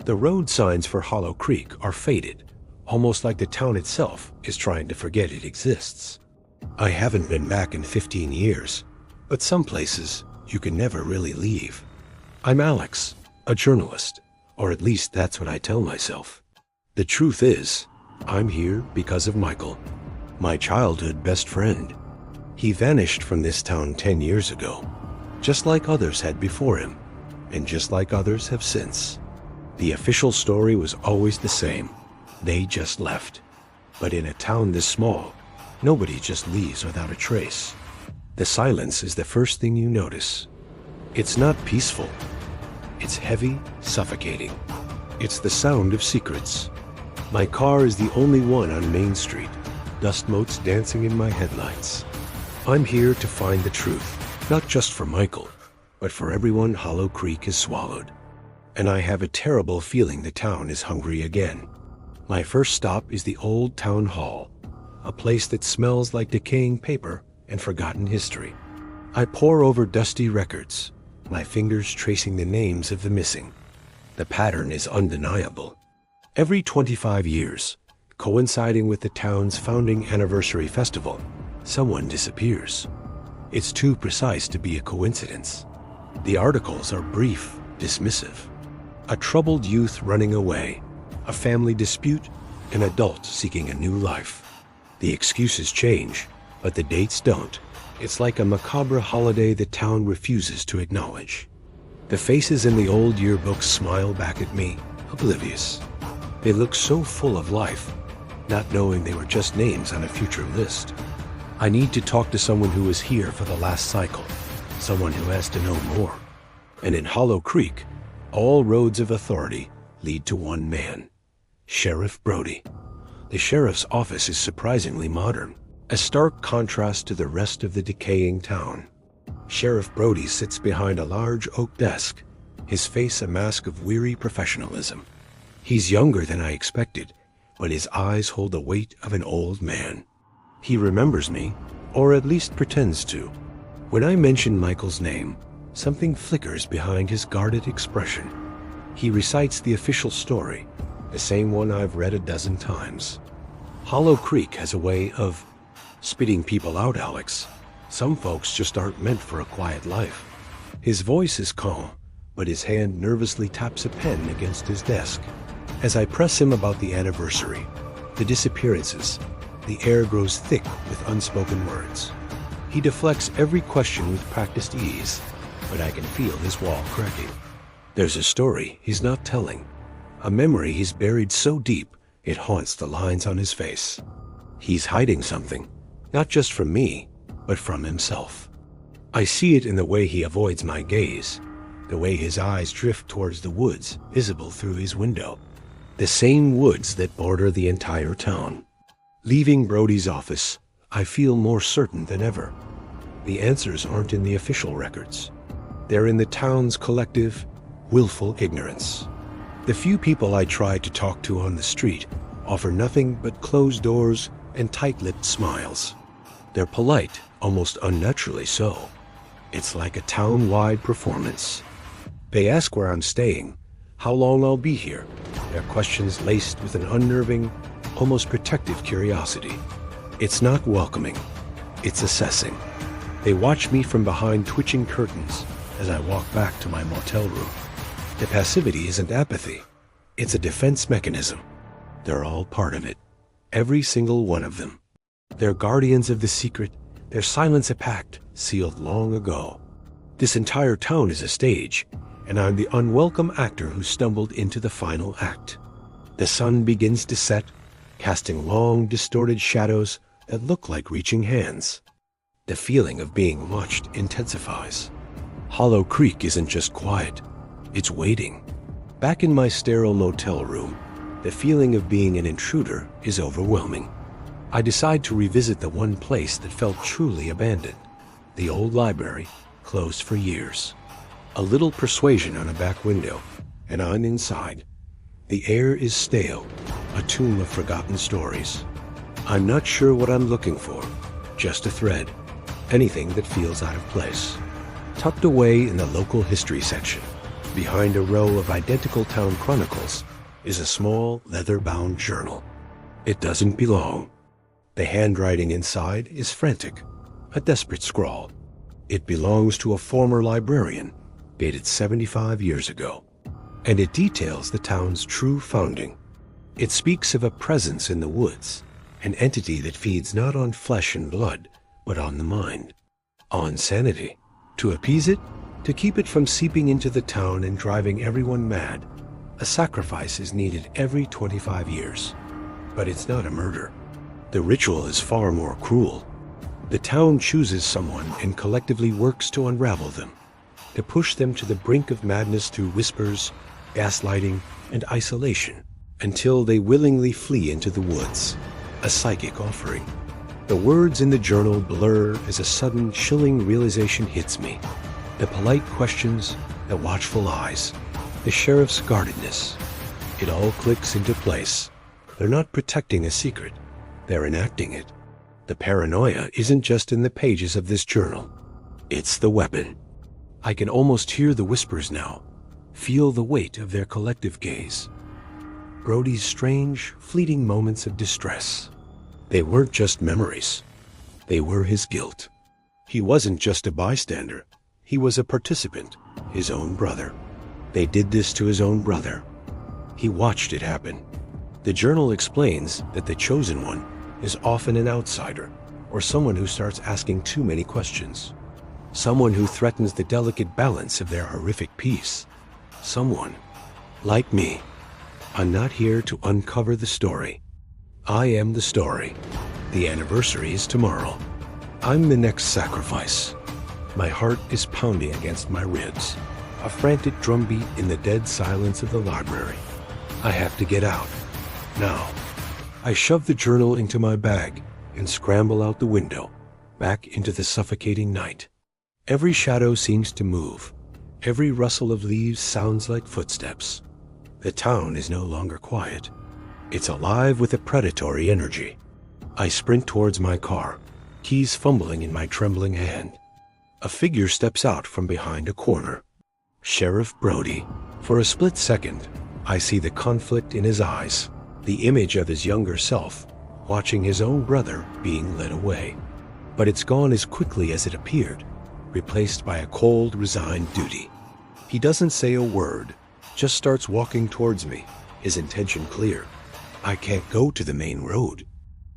The road signs for Hollow Creek are faded, almost like the town itself is trying to forget it exists. I haven't been back in 15 years, but some places you can never really leave. I'm Alex, a journalist, or at least that's what I tell myself. The truth is, I'm here because of Michael, my childhood best friend. He vanished from this town 10 years ago, just like others had before him, and just like others have since. The official story was always the same. They just left. But in a town this small, nobody just leaves without a trace. The silence is the first thing you notice. It's not peaceful. It's heavy, suffocating. It's the sound of secrets. My car is the only one on Main Street, dust motes dancing in my headlights. I'm here to find the truth, not just for Michael, but for everyone Hollow Creek has swallowed. And I have a terrible feeling the town is hungry again. My first stop is the old town hall, a place that smells like decaying paper and forgotten history. I pore over dusty records, my fingers tracing the names of the missing. The pattern is undeniable. Every 25 years, coinciding with the town's founding anniversary festival, someone disappears. It's too precise to be a coincidence. The articles are brief, dismissive. A troubled youth running away, a family dispute, an adult seeking a new life. The excuses change, but the dates don't. It's like a macabre holiday the town refuses to acknowledge. The faces in the old yearbooks smile back at me, oblivious. They look so full of life, not knowing they were just names on a future list. I need to talk to someone who was here for the last cycle, someone who has to know more. And in Hollow Creek, all roads of authority lead to one man, Sheriff Brody. The sheriff's office is surprisingly modern, a stark contrast to the rest of the decaying town. Sheriff Brody sits behind a large oak desk, his face a mask of weary professionalism. He's younger than I expected, but his eyes hold the weight of an old man. He remembers me, or at least pretends to. When I mention Michael's name, something flickers behind his guarded expression. He recites the official story, the same one I've read a dozen times. Hollow Creek has a way of spitting people out, Alex. Some folks just aren't meant for a quiet life. His voice is calm, but his hand nervously taps a pen against his desk. As I press him about the anniversary, the disappearances, the air grows thick with unspoken words. He deflects every question with practiced ease, but I can feel his wall cracking. There's a story he's not telling, a memory he's buried so deep it haunts the lines on his face. He's hiding something, not just from me, but from himself. I see it in the way he avoids my gaze, the way his eyes drift towards the woods visible through his window, the same woods that border the entire town. Leaving Brody's office, I feel more certain than ever. The answers aren't in the official records. They're in the town's collective, willful ignorance. The few people I try to talk to on the street offer nothing but closed doors and tight-lipped smiles. They're polite, almost unnaturally so. It's like a town-wide performance. They ask where I'm staying, how long I'll be here, their questions laced with an unnerving, almost protective curiosity. It's not welcoming, it's assessing. They watch me from behind twitching curtains as I walk back to my motel room. The passivity isn't apathy, it's a defense mechanism. They're all part of it, every single one of them. They're guardians of the secret, their silence a pact sealed long ago. This entire town is a stage, and I'm the unwelcome actor who stumbled into the final act. The sun begins to set, casting long, distorted shadows that look like reaching hands. The feeling of being watched intensifies. Hollow Creek isn't just quiet, it's waiting. Back in my sterile motel room, the feeling of being an intruder is overwhelming. I decide to revisit the one place that felt truly abandoned, the old library, closed for years. A little persuasion on a back window, and I'm inside. The air is stale, a tomb of forgotten stories. I'm not sure what I'm looking for, just a thread, anything that feels out of place. Tucked away in the local history section, Behind a row of identical town chronicles is a small, leather-bound journal. It doesn't belong. The handwriting inside is frantic, a desperate scrawl. It belongs to a former librarian, dated 75 years ago, and it details the town's true founding. It speaks of a presence in the woods, an entity that feeds not on flesh and blood, but on the mind, on sanity. To appease it, to keep it from seeping into the town and driving everyone mad, a sacrifice is needed every 25 years. But it's not a murder. The ritual is far more cruel. The town chooses someone and collectively works to unravel them, to push them to the brink of madness through whispers, gaslighting, and isolation, until they willingly flee into the woods, a psychic offering. The words in the journal blur as a sudden, chilling realization hits me. The polite questions, the watchful eyes, the sheriff's guardedness. It all clicks into place. They're not protecting a secret. They're enacting it. The paranoia isn't just in the pages of this journal. It's the weapon. I can almost hear the whispers now, feel the weight of their collective gaze. Brody's strange, fleeting moments of distress. They weren't just memories. They were his guilt. He wasn't just a bystander. He was a participant, his own brother. They did this to his own brother. He watched it happen. The journal explains that the chosen one is often an outsider, or someone who starts asking too many questions. Someone who threatens the delicate balance of their horrific peace. Someone like me. I'm not here to uncover the story. I am the story. The anniversary is tomorrow. I'm the next sacrifice. My heart is pounding against my ribs, a frantic drumbeat in the dead silence of the library. I have to get out. Now. I shove the journal into my bag and scramble out the window, back into the suffocating night. Every shadow seems to move. Every rustle of leaves sounds like footsteps. The town is no longer quiet. It's alive with a predatory energy. I sprint towards my car, keys fumbling in my trembling hand. A figure steps out from behind a corner. Sheriff Brody. For a split second, I see the conflict in his eyes, the image of his younger self, watching his own brother being led away. But it's gone as quickly as it appeared, replaced by a cold, resigned duty. He doesn't say a word, just starts walking towards me, his intention clear. I can't go to the main road.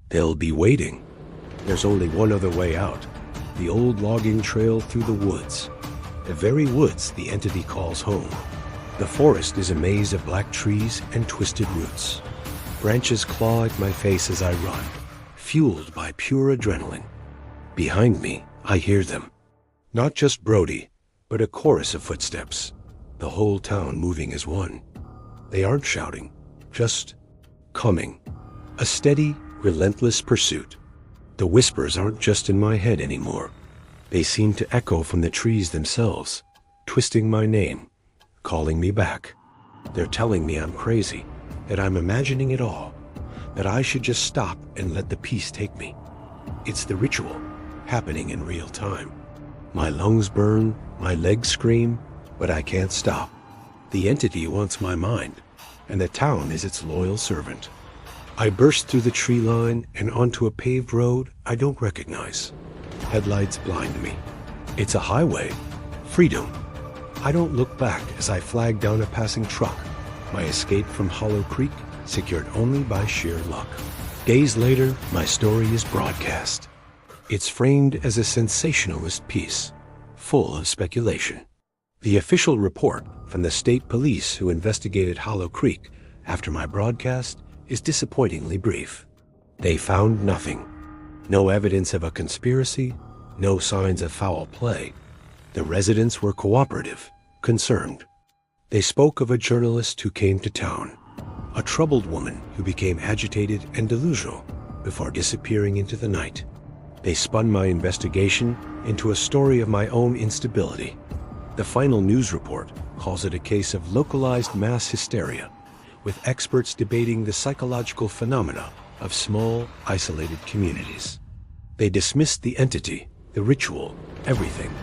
They'll be waiting. There's only one other way out, the old logging trail through the woods. The very woods the entity calls home. The forest is a maze of black trees and twisted roots. Branches claw at my face as I run, fueled by pure adrenaline. Behind me, I hear them. Not just Brody, but a chorus of footsteps, the whole town moving as one. They aren't shouting, just coming. A steady, relentless pursuit. The whispers aren't just in my head anymore. They seem to echo from the trees themselves, twisting my name, calling me back. They're telling me I'm crazy, that I'm imagining it all, that I should just stop and let the peace take me. It's the ritual, happening in real time. My lungs burn, my legs scream, but I can't stop. The entity wants my mind, and the town is its loyal servant. I burst through the tree line and onto a paved road I don't recognize. Headlights blind me. It's a highway. Freedom. I don't look back as I flag down a passing truck, my escape from Hollow Creek secured only by sheer luck. Days later, my story is broadcast. It's framed as a sensationalist piece, full of speculation. The official report from the state police who investigated Hollow Creek after my broadcast is disappointingly brief. They found nothing. No evidence of a conspiracy, no signs of foul play. The residents were cooperative, concerned. They spoke of a journalist who came to town, a troubled woman who became agitated and delusional before disappearing into the night. They spun my investigation into a story of my own instability. The final news report calls it a case of localized mass hysteria, with experts debating the psychological phenomena of small, isolated communities. They dismissed the entity, the ritual, everything.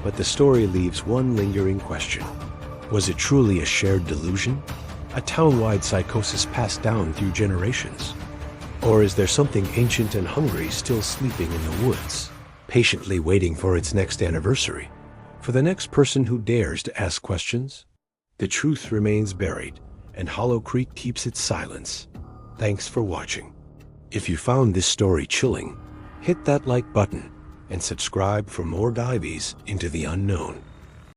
But the story leaves one lingering question. Was it truly a shared delusion? A town-wide psychosis passed down through generations? Or is there something ancient and hungry still sleeping in the woods, patiently waiting for its next anniversary? For the next person who dares to ask questions, the truth remains buried, and Hollow Creek keeps its silence. Thanks for watching. If you found this story chilling, hit that like button and subscribe for more dives into the unknown.